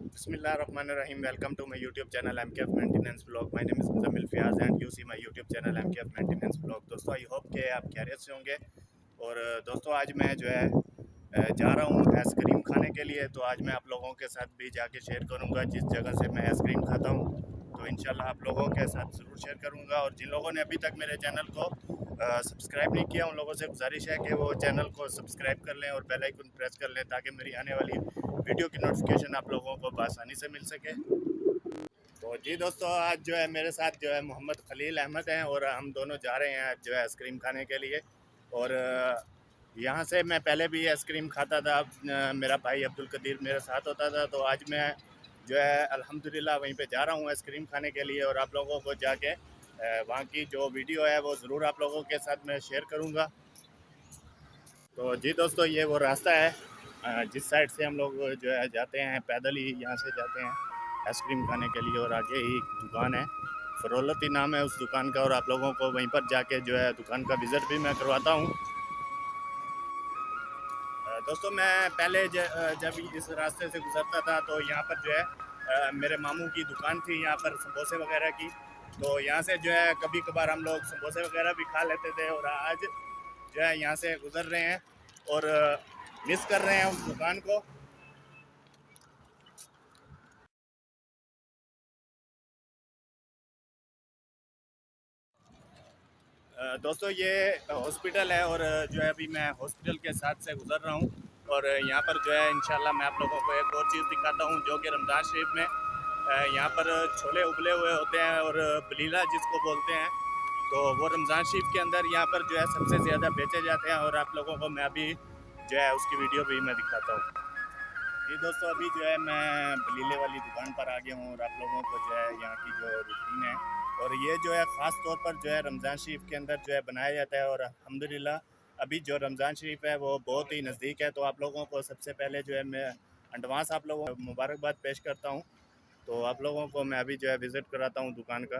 Bismillahirrahmanirrahim. Welcome to my YouTube channel MKF Maintenance Vlog. My name is Muzammil Fiaz and you see my YouTube channel MKF Maintenance Vlog. दोस्तों I hope कि आप खैरियत से होंगे। और दोस्तों आज मैं जो है जा रहा हूँ आइसक्रीम खाने के लिए। तो आज मैं आप लोगों के साथ भी जाके शेयर करूँगा जिस जगह से मैं आइसक्रीम खाता हूँ। तो इंशाल्लाह आप लोगों के साथ ज़रूर शेयर करूँगा। और जिन लोगों ने अभी तक मेरे चैनल को सब्सक्राइब नहीं किया उन लोगों से गुजारिश है कि वो चैनल को सब्सक्राइब कर लें और बेल आइकन प्रेस कर लें ताकि मेरी आने वाली वीडियो की नोटिफिकेशन आप लोगों को आसानी से मिल सके। तो जी दोस्तों आज जो है मेरे साथ जो है मोहम्मद खलील अहमद हैं और हम दोनों जा रहे हैं आज जो है आइसक्रीम खाने के लिए। और यहाँ से मैं पहले भी आइसक्रीम खाता था। मेरा भाई अब्दुल कदीर मेरे साथ होता था। तो आज मैं जो है अल्हम्दुलिल्लाह वहीं पे जा रहा हूँ आइसक्रीम खाने के लिए और आप लोगों को जाके वहाँ की जो वीडियो है वो ज़रूर आप लोगों के साथ मैं शेयर करूँगा। तो जी दोस्तों ये वो रास्ता है जिस साइड से हम लोग जो है जाते हैं, पैदल ही यहाँ से जाते हैं आइसक्रीम खाने के लिए। और आगे ही दुकान है, फरोलती नाम है उस दुकान का। और आप लोगों को वहीं पर जाके जो है दुकान का विज़िट भी मैं करवाता हूँ। दोस्तों मैं पहले जब इस रास्ते से गुजरता था तो यहाँ पर जो है मेरे मामू की दुकान थी यहाँ पर समोसे वगैरह की। तो यहाँ से जो है कभी कभार हम लोग समोसे वगैरह भी खा लेते थे। और आज जो है यहाँ से गुजर रहे हैं और मिस कर रहे हैं उस दुकान को। दोस्तों ये हॉस्पिटल है और जो है अभी मैं हॉस्पिटल के साथ से गुजर रहा हूँ। और यहाँ पर जो है इंशाल्लाह मैं आप लोगों को एक और चीज़ दिखाता हूँ जो कि रमज़ान शरीफ में यहाँ पर छोले उबले हुए होते हैं और बलीला जिसको बोलते हैं। तो वो रमज़ान शरीफ के अंदर यहाँ पर जो है सबसे ज़्यादा बेचे जाते हैं। और आप लोगों को मैं अभी जो है उसकी वीडियो भी मैं दिखाता हूँ। जी दोस्तों अभी जो है मैं बलीले वाली दुकान पर आ गया हूँ और आप लोगों को जो है यहाँ की जो रूटीन है और ये जो है ख़ास तौर पर जो है रमज़ान शरीफ के अंदर जो है बनाया जाता है। और अल्हम्दुलिल्लाह अभी जो रमज़ान शरीफ है वो बहुत ही नज़दीक है। तो आप लोगों को सबसे पहले जो है मैं एडवांस आप लोगों को मुबारकबाद पेश करता हूँ। तो आप लोगों को मैं अभी जो है विज़िट कराता हूँ दुकान का।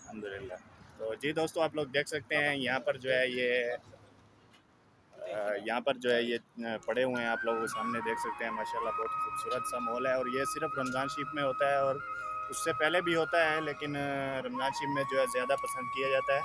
अल्हम्दुलिल्लाह। तो जी दोस्तों आप लोग देख सकते हैं यहाँ पर जो है ये यहाँ पर जो है ये पड़े हुए हैं, आप लोग सामने देख सकते हैं। माशाल्लाह बहुत खूबसूरत सा मॉल है और ये सिर्फ रमज़ान शरीफ में होता है और उससे पहले भी होता है लेकिन रमज़ान शरीफ में जो है ज़्यादा पसंद किया जाता है।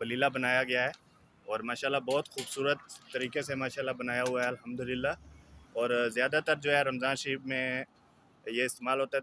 बलीला बनाया गया है और माशाल्लाह बहुत खूबसूरत तरीके से माशाल्लाह बनाया हुआ है अल्हम्दुलिल्लाह। और ज़्यादातर जो है रमज़ान शरीफ में ये इस्तेमाल होता है।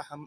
अहम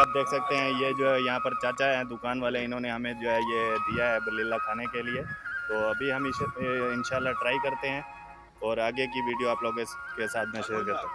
आप देख सकते हैं ये जो है यहाँ पर चाचा हैं दुकान वाले, इन्होंने हमें जो है ये दिया है बलीला खाने के लिए। तो अभी हम इसे इंशाल्लाह ट्राई करते हैं और आगे की वीडियो आप लोगों के साथ में शेयर करते हैं।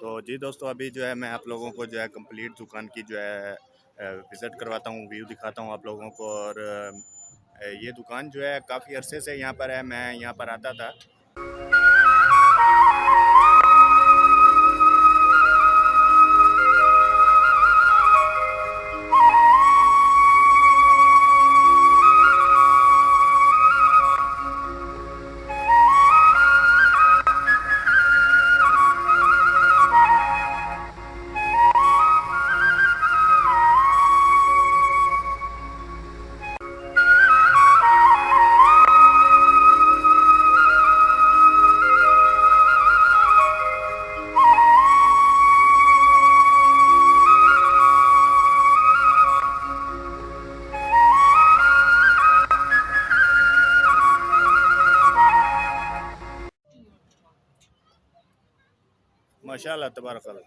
तो जी दोस्तों अभी जो है मैं आप लोगों को जो है कंप्लीट दुकान की जो है विज़िट करवाता हूँ, व्यू दिखाता हूँ आप लोगों को। और ये दुकान जो है काफ़ी अरसे से यहाँ पर है, मैं यहाँ पर आता था। माशाल्लाह तबारक अल्लाह।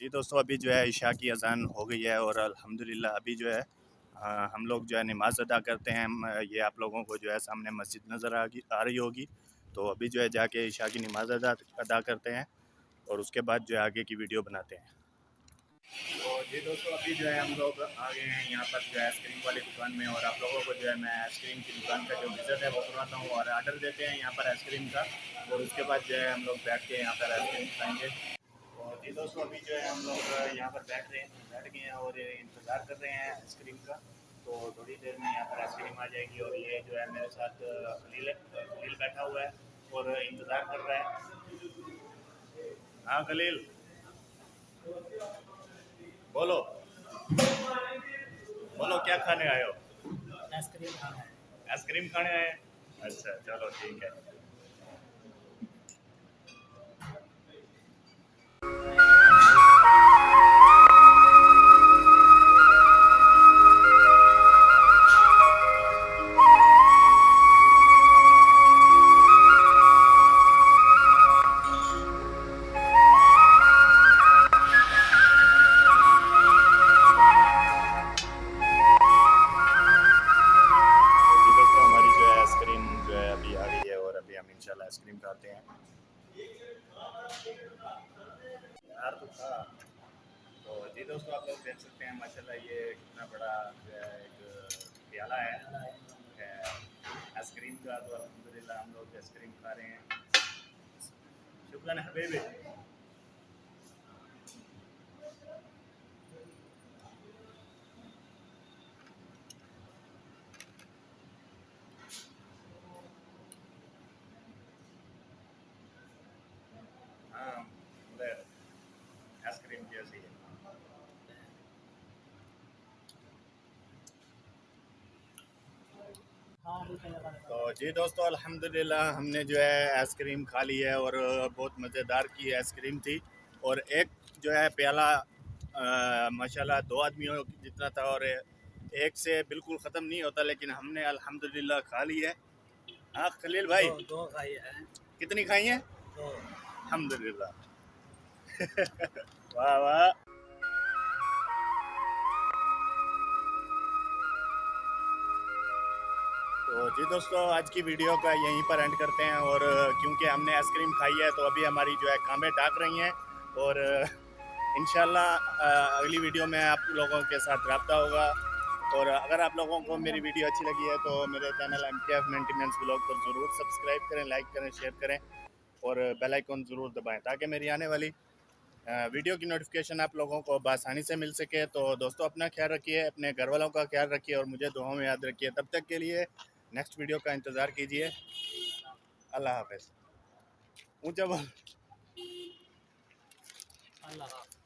जी दोस्तों अभी जो है इशा की अजान हो गई है और अल्हम्दुलिल्लाह अभी जो है हाँ, हम लोग जो है नमाज़ अदा करते हैं। ये आप लोगों को जो है सामने मस्जिद नज़र आ रही होगी। तो अभी जो है जाके इशा की नमाज़ अदा करते हैं और उसके बाद जो है आगे की वीडियो बनाते हैं। तो जी दोस्तों, अभी जो है हम लोग आ गए हैं यहाँ पर जो है आइसक्रीम वाली दुकान में, और आप लोगों को जो है मैं आइसक्रीम की दुकान का जो विज़िट है वो करवाता हूँ, और आर्डर देते हैं यहाँ पर आइसक्रीम का, और उसके बाद जो है हम लोग बैठ के यहाँ पर आइसक्रीम खाएँगे। और जी दोस्तों, अभी जो है हम लोग यहाँ पर बैठ गए हैं और इंतज़ार कर रहे हैं आइसक्रीम का। तो थोड़ी देर में यहाँ पर आइसक्रीम आ जाएगी, और ये जो है मेरे साथ खलील बैठा हुआ है और इंतज़ार कर रहा है। हाँ खलील, बोलो बोलो, क्या खाने आए हो? आइसक्रीम खाना है। आइसक्रीम खाने आए? अच्छा चलो ठीक है। जी दोस्तों, हमारी जो है आइसक्रीम जो है अभी आ गई है, और अभी हम इंशाल्लाह आइसक्रीम खाते हैं। यार तो था। तो जी दोस्तों, आप लोग देख सकते हैं माशाल्लाह ये कितना बड़ा जो है एक प्याला है आइसक्रीम का। तो अल्हम्दुलिल्लाह हम लोग आइसक्रीम खा रहे हैं। शुक्रान हबीबी। हाँ, उधर आइसक्रीम जैसी है। तो जी दोस्तों, अल्हम्दुलिल्लाह हमने जो है आइसक्रीम खा ली है, और बहुत मज़ेदार की आइसक्रीम थी। और एक जो है प्याला माशाल्लाह 2 आदमियों जितना था, और एक से बिल्कुल ख़त्म नहीं होता, लेकिन हमने अल्हम्दुलिल्लाह खा ली है। हाँ खलील भाई, दो खाई है। कितनी खाई हैं? दो। अल्हम्दुलिल्लाह। वाह वाह। तो जी दोस्तों, आज की वीडियो का यहीं पर एंड करते हैं, और क्योंकि हमने आइसक्रीम खाई है तो अभी हमारी जो है कामें टाक रही हैं, और इंशाल्लाह अगली वीडियो में आप लोगों के साथ रब्ता होगा। और अगर आप लोगों को मेरी वीडियो अच्छी लगी है तो मेरे चैनल MKF मेंटेनेंस ब्लॉग पर ज़रूर सब्सक्राइब करें, लाइक करें, शेयर करें, और बेल आइकन ज़रूर दबाएं, ताकि मेरी आने वाली वीडियो की नोटिफिकेशन आप लोगों को बआसानी से मिल सके। तो दोस्तों, अपना ख्याल रखिए, अपने घर वालों का ख्याल रखिए, और मुझे दुआओं में याद रखिए। तब तक के लिए नेक्स्ट वीडियो का इंतज़ार कीजिए। अल्लाह हाफ़िज़। ऊँचा बोल। अल्लाह।